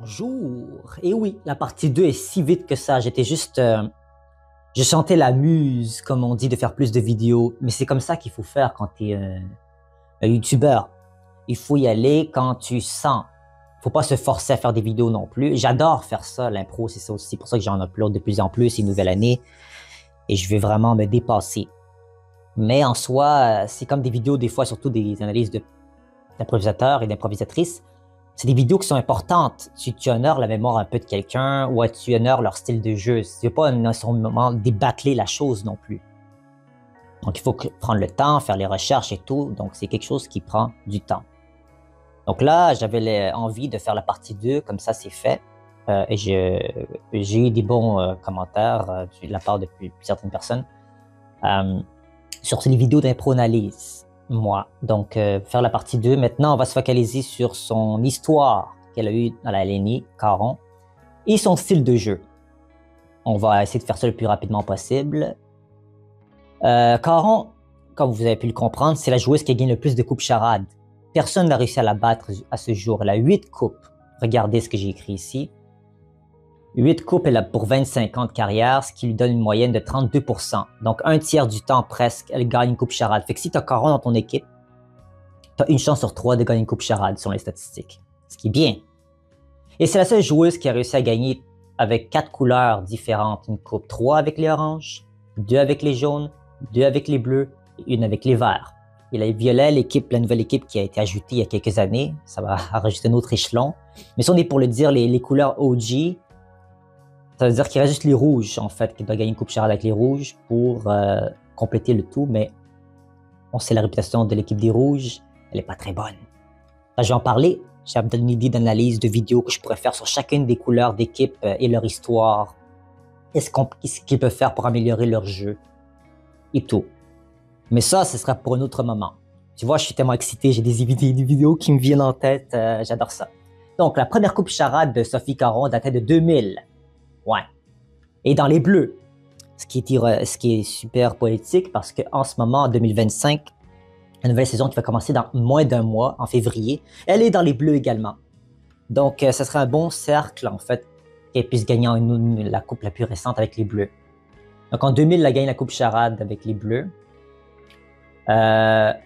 Bonjour. Et oui, la partie 2 est si vite que ça. J'étais juste... je sentais la muse, comme on dit, de faire plus de vidéos. Mais c'est comme ça qu'il faut faire quand tu es un YouTuber. Il faut y aller quand tu sens. Faut pas se forcer à faire des vidéos non plus. J'adore faire ça, l'impro, c'est ça aussi. C'est pour ça que j'en upload de plus en plus, c'est une nouvelle année. Et je vais vraiment me dépasser. Mais en soi, c'est comme des vidéos, des fois, surtout des analyses d'improvisateurs et d'improvisatrices. C'est des vidéos qui sont importantes. Tu honores la mémoire un peu de quelqu'un ou tu honores leur style de jeu. Tu ne veux pas nécessairement débâcler la chose non plus. Donc, il faut prendre le temps, faire les recherches et tout. Donc, c'est quelque chose qui prend du temps. Donc là, j'avais envie de faire la partie 2, comme ça, c'est fait. Et j'ai eu des bons commentaires de la part de certaines personnes sur les vidéos d'impro-analyse. Moi. Donc, faire la partie 2. Maintenant, on va se focaliser sur son histoire qu'elle a eue dans la LNI, Caron, et son style de jeu. On va essayer de faire ça le plus rapidement possible. Caron, comme vous avez pu le comprendre, c'est la joueuse qui a gagné le plus de coupes charades. Personne n'a réussi à la battre à ce jour. Elle a 8 coupes. Regardez ce que j'ai écrit ici. 8 coupes, elle a pour 25 ans de carrière, ce qui lui donne une moyenne de 32%. Donc, un tiers du temps presque, elle gagne une coupe charade. Fait que si tu as Caron dans ton équipe, tu as une chance sur 3 de gagner une coupe charade sur les statistiques. Ce qui est bien. Et c'est la seule joueuse qui a réussi à gagner avec 4 couleurs différentes une coupe. 3 avec les oranges, 2 avec les jaunes, 2 avec les bleus et 1 avec les verts. Et les violets, la nouvelle équipe qui a été ajoutée il y a quelques années, ça va rajouter un autre échelon. Mais si on est pour le dire, les couleurs OG, ça veut dire qu'il reste juste les rouges, en fait, qui doit gagner une coupe charade avec les rouges pour compléter le tout. Mais on sait la réputation de l'équipe des rouges, elle n'est pas très bonne. Là, je vais en parler. J'ai une idée d'analyse, de vidéos que je pourrais faire sur chacune des couleurs d'équipe et leur histoire. Qu'est-ce qu'ils peuvent faire pour améliorer leur jeu et tout. Mais ça, ce sera pour un autre moment. Tu vois, je suis tellement excité, j'ai des vidéos qui me viennent en tête, j'adore ça. Donc, la première coupe charade de Sophie Caron datait de 2000. Ouais. Et dans les bleus, ce qui est super poétique parce qu'en ce moment, en 2025, la nouvelle saison qui va commencer dans moins d'un mois, en février, elle est dans les bleus également. Donc, ce serait un bon cercle, en fait, qu'elle puisse gagner la coupe la plus récente avec les bleus. Donc, en 2000, elle a gagné la coupe charade avec les bleus. Elle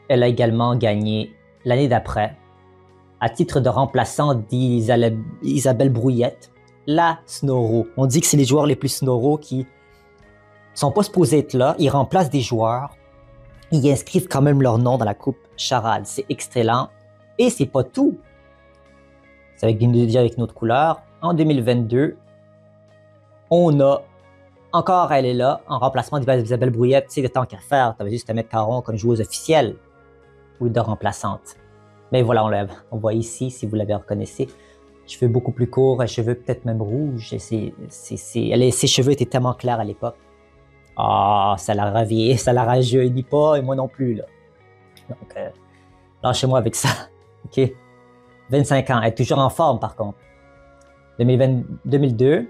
a également gagné l'année d'après, à titre de remplaçant d'Isabelle Brouillette, la Snoro. On dit que c'est les joueurs les plus Snoro qui sont pas supposés être là. Ils remplacent des joueurs. Ils inscrivent quand même leur nom dans la coupe charade. C'est excellent. Et c'est pas tout. C'est avec une autre couleur. En 2022, on a encore, elle est là, en remplacement d'Isabelle Brouillette. Tu sais, tant qu'à faire, tu avais juste à mettre Caron comme joueuse officielle ou de remplaçante. Mais voilà, on voit ici, si vous l'avez reconnaissez, cheveux beaucoup plus courts, cheveux peut-être même rouges. Ses cheveux étaient tellement clairs à l'époque. Ah, ça la rajeunit pas, et moi non plus, là. Donc, lâchez-moi avec ça. OK? 25 ans. Elle est toujours en forme, par contre. 2002.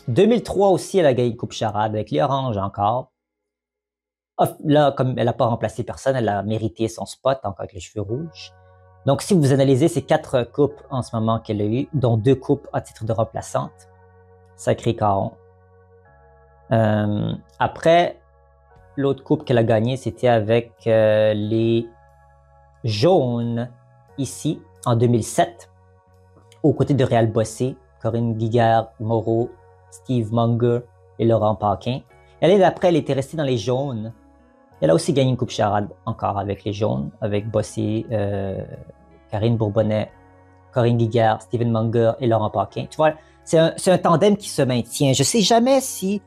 2003 aussi, elle a gagné une coupe charade avec les oranges encore. Là, comme elle n'a pas remplacé personne, elle a mérité son spot, encore avec les cheveux rouges. Donc, si vous analysez ces 4 coupes en ce moment qu'elle a eues, dont 2 coupes à titre de remplaçante, sacré Caron. Après, l'autre coupe qu'elle a gagnée, c'était avec les jaunes, ici, en 2007, aux côtés de Réal Bossé, Corinne Guiguère-Moreau, Steve Munger et Laurent Paquin. L'année d'après, elle était restée dans les jaunes. Elle a aussi gagné une coupe charade encore avec les jaunes, avec Bossé, Karine Bourbonnais, Corinne Guiguère, Steven Munger et Laurent Paquin. Tu vois, c'est un tandem qui se maintient. Je ne sais jamais si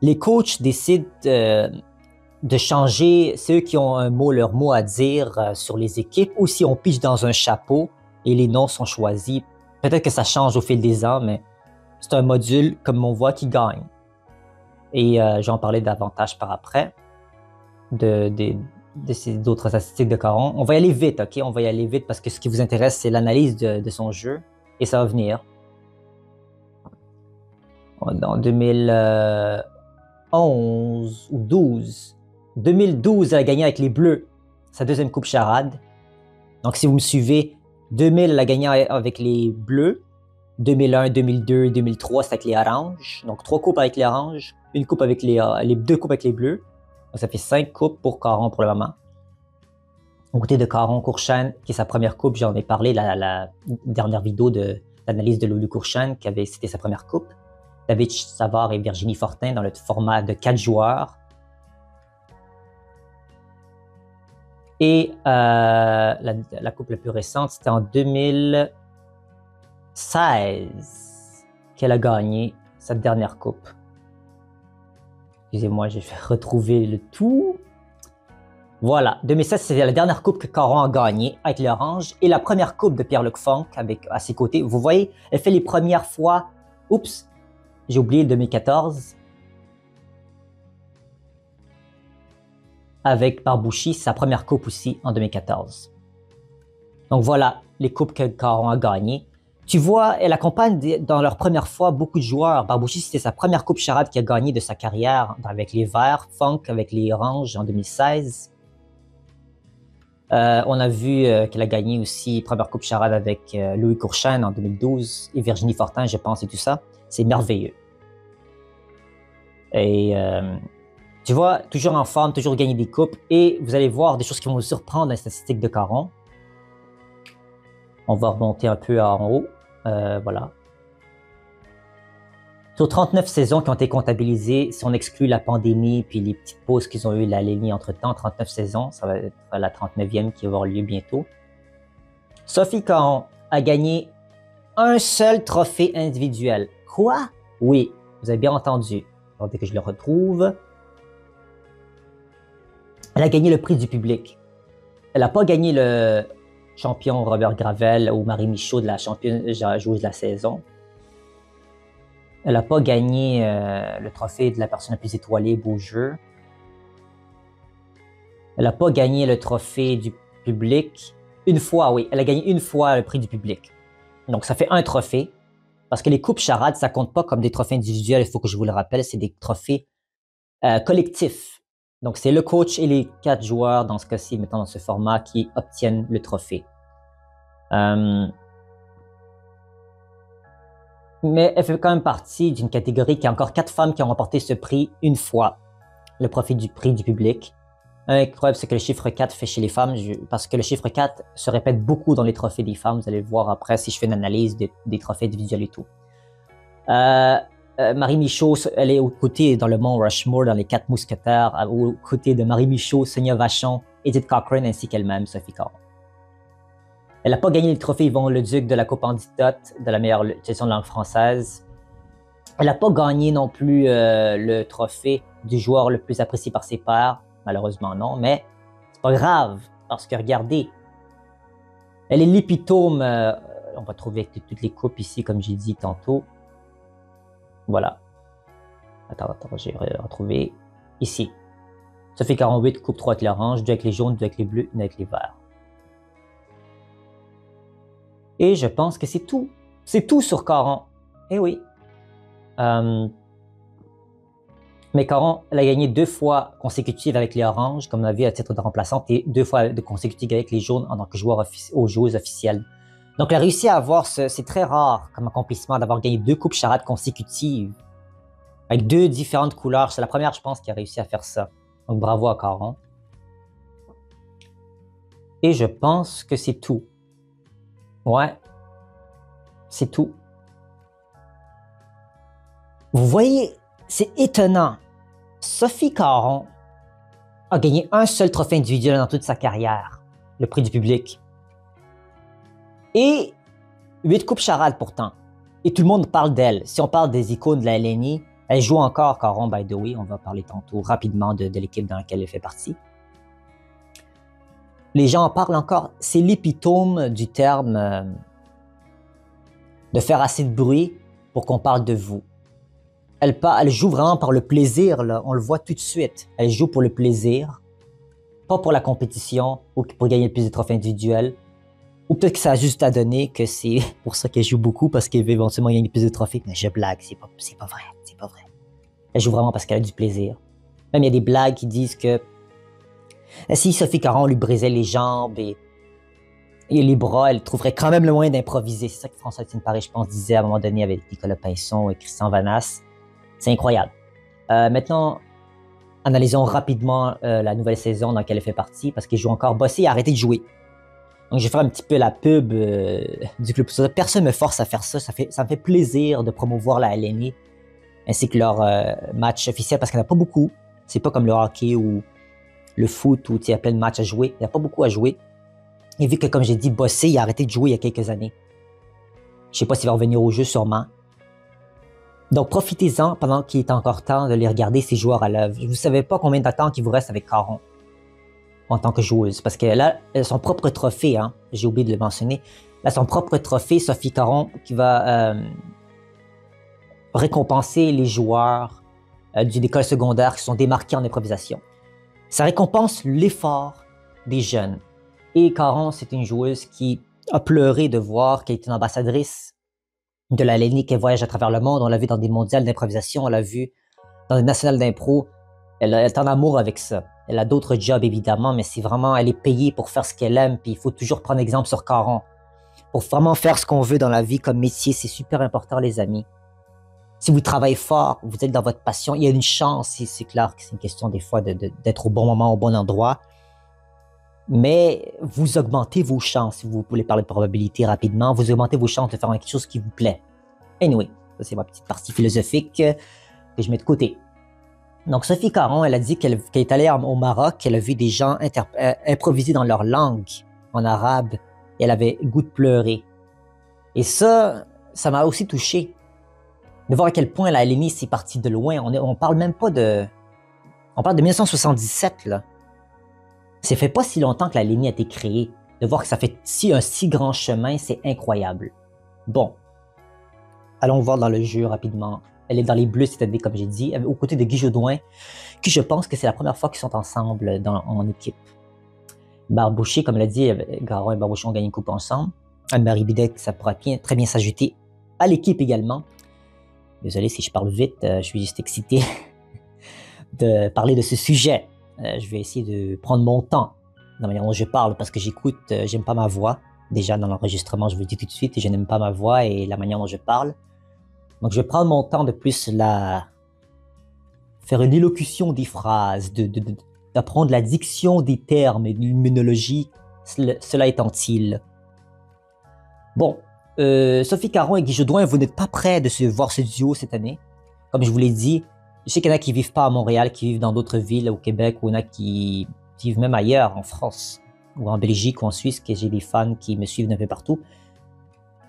les coachs décident de changer, ceux qui ont leur mot à dire sur les équipes, ou si on pige dans un chapeau et les noms sont choisis. Peut-être que ça change au fil des ans, mais c'est un module, comme on voit, qui gagne. Et je vais en parler davantage par après de ces autres statistiques de Caron. On va y aller vite, OK? On va y aller vite parce que ce qui vous intéresse, c'est l'analyse de son jeu et ça va venir. En 2011 ou 12, 2012, elle a gagné avec les Bleus sa deuxième coupe charade. Donc, si vous me suivez, 2000, elle a gagné avec les Bleus. 2001, 2002, 2003, c'est avec les Oranges. Donc, 3 coupes avec les Oranges, une coupe avec les 2 coupes avec les Bleus. Donc, ça fait 5 coupes pour Caron pour le moment. Au côté de Caron Courchane, qui est sa première coupe, j'en ai parlé la dernière vidéo d'analyse de Loulou Courchane, c'était sa première coupe. David Savard et Virginie Fortin dans le format de 4 joueurs. Et la coupe la plus récente, c'était en 2016 qu'elle a gagné cette dernière coupe. Excusez-moi, j'ai fait retrouver le tout. Voilà, 2016, c'est la dernière coupe que Caron a gagnée avec l'Orange et la première coupe de Pierre-Luc Funk à ses côtés. Vous voyez, elle fait les premières fois. Oups, j'ai oublié le 2014. Avec Barbouchi, sa première coupe aussi en 2014. Donc voilà les coupes que Caron a gagnées. Tu vois, elle accompagne dans leur première fois beaucoup de joueurs. Barbouchi, c'était sa première coupe charade qu'il a gagnée de sa carrière avec les Verts, Funk avec les Oranges en 2016. On a vu qu'elle a gagné aussi première coupe charade avec Louis Courchane en 2012 et Virginie Fortin, je pense, et tout ça. C'est merveilleux. Et tu vois, toujours en forme, toujours gagner des coupes. Et vous allez voir des choses qui vont vous surprendre dans les statistiques de Caron. On va remonter un peu en haut. Voilà. Sur 39 saisons qui ont été comptabilisées, si on exclut la pandémie puis les petites pauses qu'ils ont eues la ligne entre-temps, 39 saisons, ça va être la 39e qui va avoir lieu bientôt. Sophie Caron a gagné un seul trophée individuel. Quoi? Oui, vous avez bien entendu. Attendez que je le retrouve. Elle a gagné le prix du public. Elle n'a pas gagné le champion Robert Gravel ou Marie Michaud de la championne joueuse de la saison. Elle n'a pas gagné le trophée de la personne la plus étoilée, beau jeu. Elle n'a pas gagné le trophée du public. Une fois, oui. Elle a gagné une fois le prix du public. Donc, ça fait un trophée. Parce que les coupes charades, ça compte pas comme des trophées individuels. Il faut que je vous le rappelle. C'est des trophées collectifs. Donc, c'est le coach et les 4 joueurs, dans ce cas-ci, mettons dans ce format, qui obtiennent le trophée. Mais elle fait quand même partie d'une catégorie qui a encore 4 femmes qui ont remporté ce prix une fois, le prix du public. Incroyable ce que le chiffre 4 fait chez les femmes, parce que le chiffre 4 se répète beaucoup dans les trophées des femmes. Vous allez le voir après si je fais une analyse des trophées individuels et tout. Marie Michaud, elle est aux côtés dans le Mont Rushmore, dans les 4 mousquetaires, aux côtés de Marie Michaud, Sonia Vachon, Edith Cochrane ainsi qu'elle-même, Sophie Caron. Elle n'a pas gagné le trophée Yvon Leduc de la Coupe Antidote de la meilleure utilisation de langue française. Elle n'a pas gagné non plus le trophée du joueur le plus apprécié par ses pairs. Malheureusement non, mais c'est pas grave, parce que regardez, elle est l'épitome, on va trouver toutes les coupes ici, comme j'ai dit tantôt. Voilà. Attends, j'ai retrouvé ici. Sophie Caron 8, coupe 3 avec l'orange, 2 avec les jaunes, 2 avec les bleus, 1 avec les verts. Et je pense que c'est tout. C'est tout sur Caron. Eh oui. Mais Caron, elle a gagné 2 fois consécutives avec les oranges, comme on a vu à titre de remplaçante, et 2 fois de consécutives avec les jaunes en tant que joueur aux joueuses officielles. Donc, elle a réussi à avoir c'est très rare comme accomplissement d'avoir gagné 2 coupes charades consécutives avec 2 différentes couleurs. C'est la première, je pense, qui a réussi à faire ça. Donc, bravo à Caron. Et je pense que c'est tout. Ouais, c'est tout. Vous voyez, c'est étonnant. Sophie Caron a gagné un seul trophée individuel dans toute sa carrière, le prix du public. Et 8 coupes charades pourtant. Et tout le monde parle d'elle. Si on parle des icônes de la LNI, elle joue encore, Caron, by the way. On va parler tantôt rapidement de l'équipe dans laquelle elle fait partie. Les gens en parlent encore. C'est l'épitome du terme de faire assez de bruit pour qu'on parle de vous. Elle joue vraiment par le plaisir, là. On le voit tout de suite. Elle joue pour le plaisir, pas pour la compétition ou pour gagner le plus de trophées individuels. Ou peut-être que ça a juste à donner que c'est pour ça qu'elle joue beaucoup, parce qu'elle veut éventuellement gagner plus de trophées. Mais je blague, c'est pas vrai, c'est pas vrai. Elle joue vraiment parce qu'elle a du plaisir. Même il y a des blagues qui disent que si Sophie Caron lui brisait les jambes et Et les bras, elle trouverait quand même le moyen d'improviser. C'est ça que François-Étienne Paris, je pense, disait à un moment donné avec Nicolas Pinson et Christian Vanasse. C'est incroyable. Maintenant, analysons rapidement la nouvelle saison dans laquelle elle fait partie, parce qu'il joue encore. Bossé a arrêté de jouer. Donc, je vais faire un petit peu la pub du club. Personne ne me force à faire ça. Ça me fait plaisir de promouvoir la LNI ainsi que leur match officiel, parce qu'il n'y en a pas beaucoup. C'est pas comme le hockey ou le foot où il y a plein de matchs à jouer. Il n'y a pas beaucoup à jouer. Et vu que, comme j'ai dit, Bossé, il a arrêté de jouer il y a quelques années. Je ne sais pas s'il va revenir au jeu, sûrement. Donc, profitez-en pendant qu'il est encore temps de les regarder, ces joueurs à l'œuvre. Vous ne savez pas combien de temps il vous reste avec Caron en tant que joueuse. Parce qu'elle a son propre trophée, hein, j'ai oublié de le mentionner. Elle a son propre trophée, Sophie Caron, qui va récompenser les joueurs d'une école secondaire qui sont démarqués en improvisation. Ça récompense l'effort des jeunes. Et Caron, c'est une joueuse qui a pleuré de voir qu'elle est une ambassadrice de la LNI, qu'elle voyage à travers le monde. On l'a vu dans des mondiales d'improvisation, on l'a vu dans des nationales d'impro. Elle est en amour avec ça. Elle a d'autres jobs, évidemment, mais c'est vraiment, elle est payée pour faire ce qu'elle aime, puis il faut toujours prendre exemple sur Caron. Pour vraiment faire ce qu'on veut dans la vie comme métier, c'est super important, les amis. Si vous travaillez fort, vous êtes dans votre passion, il y a une chance, c'est clair que c'est une question des fois d'être au bon moment, au bon endroit. Mais vous augmentez vos chances, si vous voulez parler de probabilité rapidement, vous augmentez vos chances de faire quelque chose qui vous plaît. Anyway, ça c'est ma petite partie philosophique que je mets de côté. Donc Sophie Caron, elle a dit qu'elle est allée au Maroc, qu'elle a vu des gens improviser dans leur langue, en arabe, et elle avait goût de pleurer. Et ça m'a aussi touché. De voir à quel point la LNI c'est parti de loin. On parle même pas de... On parle de 1977, là. Ça fait pas si longtemps que la LNI a été créée. De voir que ça fait un si grand chemin, c'est incroyable. Bon. Allons voir dans le jeu rapidement. Elle est dans les Bleus cette année, comme j'ai dit, aux côtés de Guy Jodoin, qui je pense que c'est la première fois qu'ils sont ensemble en équipe. Barbouché, comme l'a dit, Garon et Barbouché ont gagné une coupe ensemble. Anne-Marie Bidet, ça pourra très bien s'ajouter à l'équipe également. Désolé si je parle vite, je suis juste excité de parler de ce sujet. Je vais essayer de prendre mon temps dans la manière dont je parle parce que j'écoute, j'aime pas ma voix. Déjà dans l'enregistrement, je vous le dis tout de suite, je n'aime pas ma voix et la manière dont je parle. Donc je vais prendre mon temps de plus faire une élocution des phrases, d'apprendre la diction des termes et de l'immunologie, cela étant-il. Bon, Sophie Caron et Guy Jodoin, vous n'êtes pas prêts de voir ce duo cette année. Comme je vous l'ai dit, je sais qu'il y en a qui vivent pas à Montréal, qui vivent dans d'autres villes au Québec, ou il y en a qui vivent même ailleurs, en France, ou en Belgique, ou en Suisse, que j'ai des fans qui me suivent d'un peu partout.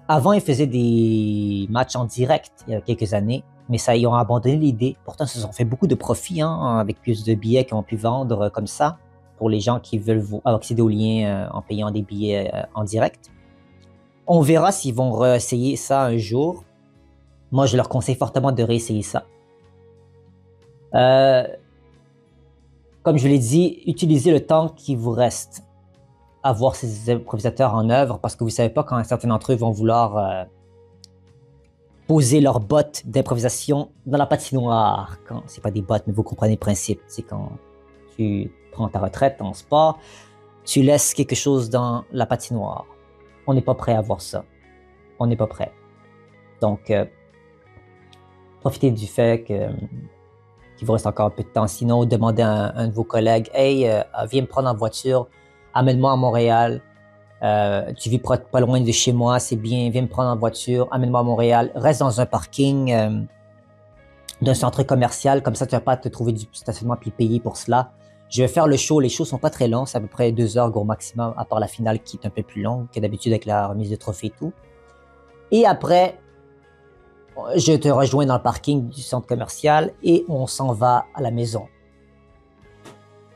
Avant, ils faisaient des matchs en direct il y a quelques années, mais ça, ils ont abandonné l'idée. Pourtant, ils se sont fait beaucoup de profits avec plus de billets qu'ils ont pu vendre comme ça pour les gens qui veulent accéder aux liens en payant des billets en direct. On verra s'ils vont réessayer ça un jour. Moi, je leur conseille fortement de réessayer ça. Comme je l'ai dit, utilisez le temps qui vous reste à voir ces improvisateurs en œuvre parce que vous ne savez pas quand certains d'entre eux vont vouloir poser leurs bottes d'improvisation dans la patinoire. C'est pas des bottes, mais vous comprenez le principe. C'est quand tu prends ta retraite en sport, tu laisses quelque chose dans la patinoire. On n'est pas prêt à voir ça. On n'est pas prêt. Donc, profitez du fait qu'il vous reste encore un peu de temps. Sinon, demandez à un de vos collègues « Hey, viens me prendre en voiture, amène-moi à Montréal. Tu vis pas loin de chez moi, c'est bien. Viens me prendre en voiture, amène-moi à Montréal. Reste dans un parking d'un centre commercial. Comme ça, tu ne vas pas te trouver du stationnement puis payer pour cela. Je vais faire le show. Les shows sont pas très longs. C'est à peu près 2 heures gros maximum, à part la finale qui est un peu plus longue que d'habitude avec la remise de trophées et tout. Et après, je te rejoins dans le parking du centre commercial et on s'en va à la maison.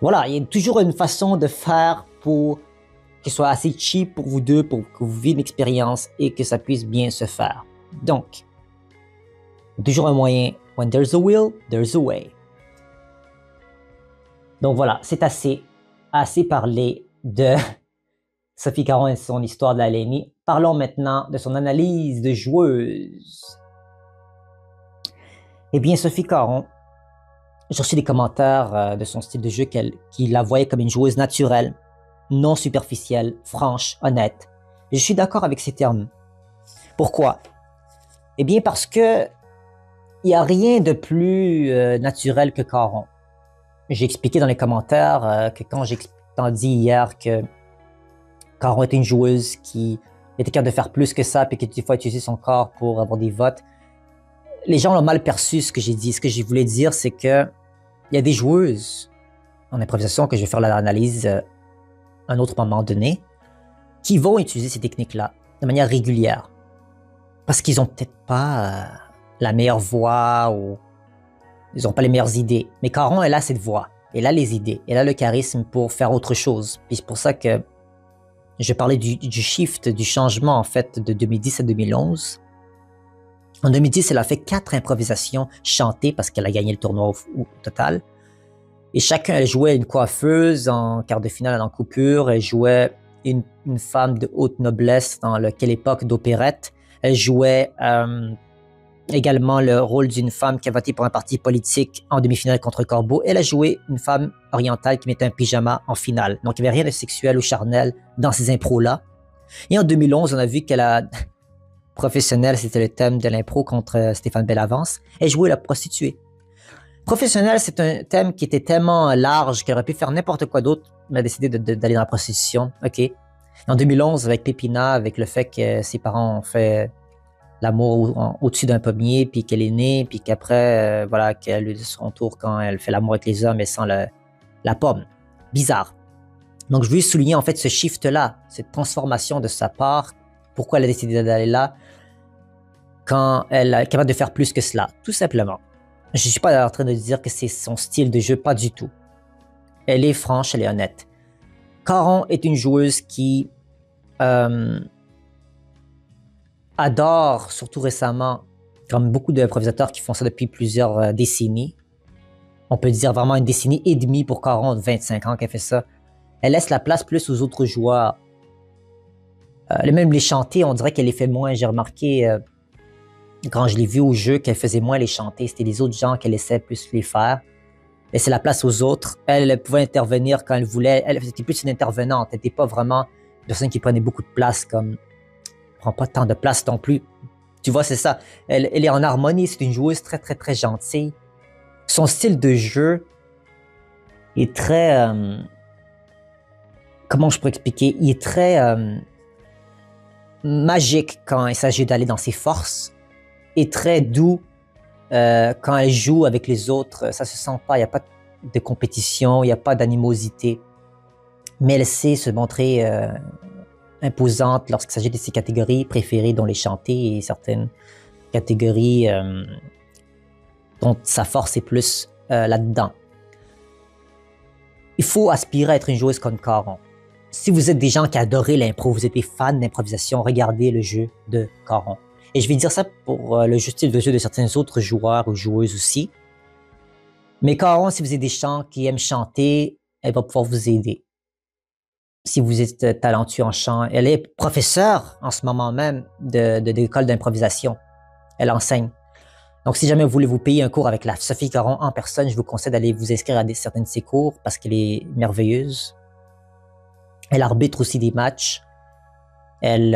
Voilà, il y a toujours une façon de faire pour que ce soit assez cheap pour vous deux, pour que vous viviez une expérience et que ça puisse bien se faire. Donc, toujours un moyen. When there's a will, there's a way. Donc voilà, c'est assez parlé de Sophie Caron et son histoire de la LNI. Parlons maintenant de son analyse de joueuse. Eh bien, Sophie Caron, j'ai reçu des commentaires de son style de jeu qui la voyait comme une joueuse naturelle, non superficielle, franche, honnête, Je suis d'accord avec ces termes. Pourquoi? Eh bien, parce que il n'y a rien de plus naturel que Caron. J'ai expliqué dans les commentaires que quand j'ai dit hier que Caron était une joueuse qui était capable de faire plus que ça, puis qui des fois utilisait son corps pour avoir des votes, les gens l'ont mal perçu ce que j'ai dit. Ce que je voulais dire, c'est que il y a des joueuses en improvisation, que je vais faire l'analyse à un autre moment donné, qui vont utiliser ces techniques-là de manière régulière. Parce qu'ils ont peut-être pas la meilleure voix ou ils n'ont pas les meilleures idées. Mais Caron, elle a cette voix, elle a les idées, elle a le charisme pour faire autre chose. Puis c'est pour ça que je parlais du shift, du changement en fait de 2010 à 2011. En 2010, elle a fait 4 improvisations chantées parce qu'elle a gagné le tournoi au total. Et chacun, elle jouait une coiffeuse en quart de finale en coupure, elle jouait une femme de haute noblesse dans quelle époque d'opérette. Elle jouait également le rôle d'une femme qui a voté pour un parti politique en demi-finale contre Corbeau. Elle a joué une femme orientale qui mettait un pyjama en finale. Donc, il n'y avait rien de sexuel ou charnel dans ces impros-là. Et en 2011, on a vu qu'elle a... Professionnelle, c'était le thème de l'impro contre Stéphane Bellavance. Elle jouait la prostituée. Professionnelle, c'est un thème qui était tellement large qu'elle aurait pu faire n'importe quoi d'autre, mais a décidé d'aller dans la prostitution. OK. En 2011, avec Pépina, avec le fait que ses parents ont fait l'amour au-dessus d'un pommier, puis qu'elle est née, puis qu'après, voilà, qu'elle a eu son tour quand elle fait l'amour avec les hommes et sans la pomme. Bizarre. Donc, je veux souligner en fait ce shift-là, cette transformation de sa part. Pourquoi elle a décidé d'aller là quand elle est capable de faire plus que cela, tout simplement. Je ne suis pas en train de dire que c'est son style de jeu, pas du tout. Elle est franche, elle est honnête. Caron est une joueuse qui adore, surtout récemment, comme beaucoup d'improvisateurs qui font ça depuis plusieurs décennies. On peut dire vraiment une décennie et demie pour Caron, 25 ans qu'elle fait ça. Elle laisse la place plus aux autres joueurs. Même les chanter, on dirait qu'elle les fait moins. J'ai remarqué, quand je l'ai vu au jeu, qu'elle faisait moins les chanter. C'était les autres gens qu'elle laissait plus les faire. Laisser la place aux autres. Elle pouvait intervenir quand elle voulait. Elle était plus une intervenante. Elle n'était pas vraiment une personne qui prenait beaucoup de place, comme... Elle prend pas tant de place non plus. Tu vois, c'est ça. Elle est en harmonie. C'est une joueuse très, très, très gentille. Son style de jeu est très... comment je pourrais expliquer? Il est très... magique quand il s'agit d'aller dans ses forces et très doux quand elle joue avec les autres. Ça se sent pas, il n'y a pas de compétition, il n'y a pas d'animosité. Mais elle sait se montrer imposante lorsqu'il s'agit de ses catégories préférées, dont les chanter, et certaines catégories dont sa force est plus là-dedans. Il faut aspirer à être une joueuse comme Caron. Si vous êtes des gens qui adorent l'impro, vous êtes des fans d'improvisation, regardez le jeu de Caron. Et je vais dire ça pour le style de jeu de certains autres joueurs ou joueuses aussi. Mais Caron, si vous êtes des gens qui aiment chanter, elle va pouvoir vous aider. Si vous êtes talentueux en chant, elle est professeure en ce moment même d'école d'improvisation. Elle enseigne. Donc, si jamais vous voulez vous payer un cours avec la Sophie Caron en personne, je vous conseille d'aller vous inscrire à certains de ses cours parce qu'elle est merveilleuse. Elle arbitre aussi des matchs. Elle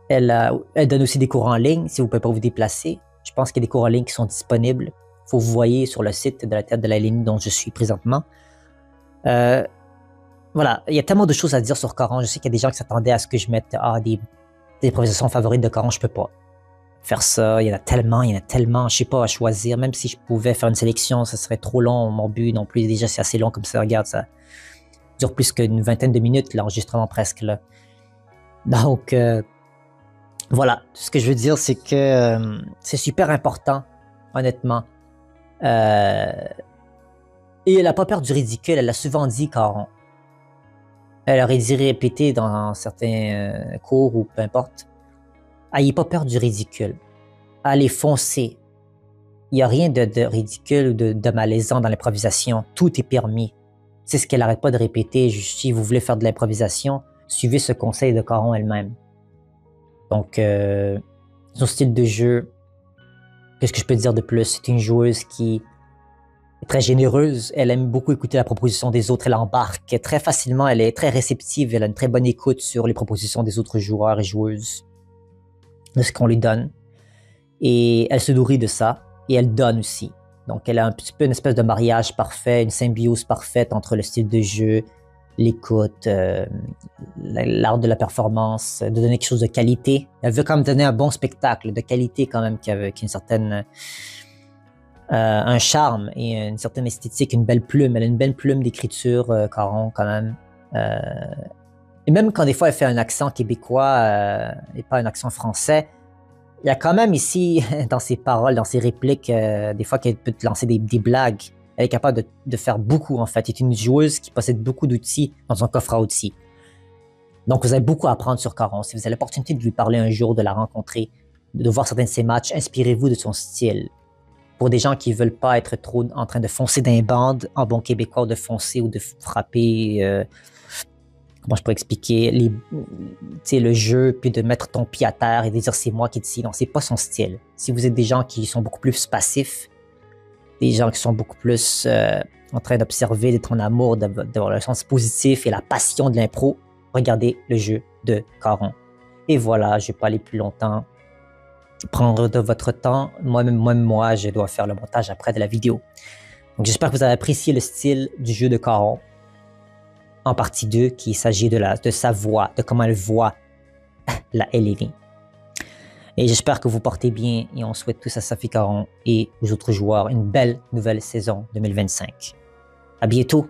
donne aussi des cours en ligne si vous ne pouvez pas vous déplacer. Je pense qu'il y a des cours en ligne qui sont disponibles. Il faut vous voyez sur le site de la Théâtre de la Ligne dont je suis présentement. Voilà, il y a tellement de choses à dire sur Caron. Je sais qu'il y a des gens qui s'attendaient à ce que je mette des improvisations favorites de Caron. Je ne peux pas faire ça. Il y en a tellement. Je ne sais pas à choisir. Même si je pouvais faire une sélection, ça serait trop long. Mon but non plus, déjà, c'est assez long comme ça. Regarde, ça dure plus qu'une vingtaine de minutes, l'enregistrement presque. Là. Donc, voilà. Ce que je veux dire, c'est que c'est super important, honnêtement. Et elle n'a pas peur du ridicule. Elle l'a souvent dit, Caron. Elle aurait dit répéter dans certains cours ou peu importe. Ayez pas peur du ridicule. Allez foncer. Il n'y a rien de ridicule ou de malaisant dans l'improvisation. Tout est permis. C'est ce qu'elle n'arrête pas de répéter. Si vous voulez faire de l'improvisation, suivez ce conseil de Caron elle-même. Donc, son style de jeu, qu'est-ce que je peux dire de plus? C'est une joueuse qui est très généreuse. Elle aime beaucoup écouter la proposition des autres. Elle embarque très facilement. Elle est très réceptive. Elle a une très bonne écoute sur les propositions des autres joueurs et joueuses, de ce qu'on lui donne. Et elle se nourrit de ça. Et elle donne aussi. Donc, elle a un petit peu une espèce de mariage parfait, une symbiose parfaite entre le style de jeu, l'écoute, l'art de la performance, de donner quelque chose de qualité. Elle veut quand même donner un bon spectacle, de qualité quand même, qui a une certaine... un charme et une certaine esthétique, une belle plume. Elle a une belle plume d'écriture, Caron, quand même. Et même quand des fois elle fait un accent québécois et pas un accent français, il y a quand même ici, dans ses paroles, dans ses répliques, des fois qu'elle peut te lancer des blagues. Elle est capable de faire beaucoup, en fait. Elle est une joueuse qui possède beaucoup d'outils dans son coffre à outils. Donc, vous avez beaucoup à apprendre sur Caron. Si vous avez l'opportunité de lui parler un jour, de la rencontrer, de voir certains de ses matchs, inspirez-vous de son style. Pour des gens qui ne veulent pas être trop en train de foncer dans les bandes, en bon québécois, de foncer ou de frapper, comment je pourrais expliquer, le jeu, puis de mettre ton pied à terre et de dire c'est moi qui décide. Non, c'est pas son style. Si vous êtes des gens qui sont beaucoup plus passifs, des gens qui sont beaucoup plus en train d'observer, d'être en amour, d'avoir le sens positif et la passion de l'impro, regardez le jeu de Caron. Et voilà, je ne vais pas aller plus longtemps. Prendre de votre temps. Moi, je dois faire le montage après de la vidéo. Donc, j'espère que vous avez apprécié le style du jeu de Caron. En partie 2, qu'il s'agit de sa voix, de comment elle voit la LAV. Et j'espère que vous portez bien et on souhaite tous à Sophie Caron et aux autres joueurs une belle nouvelle saison 2025. À bientôt!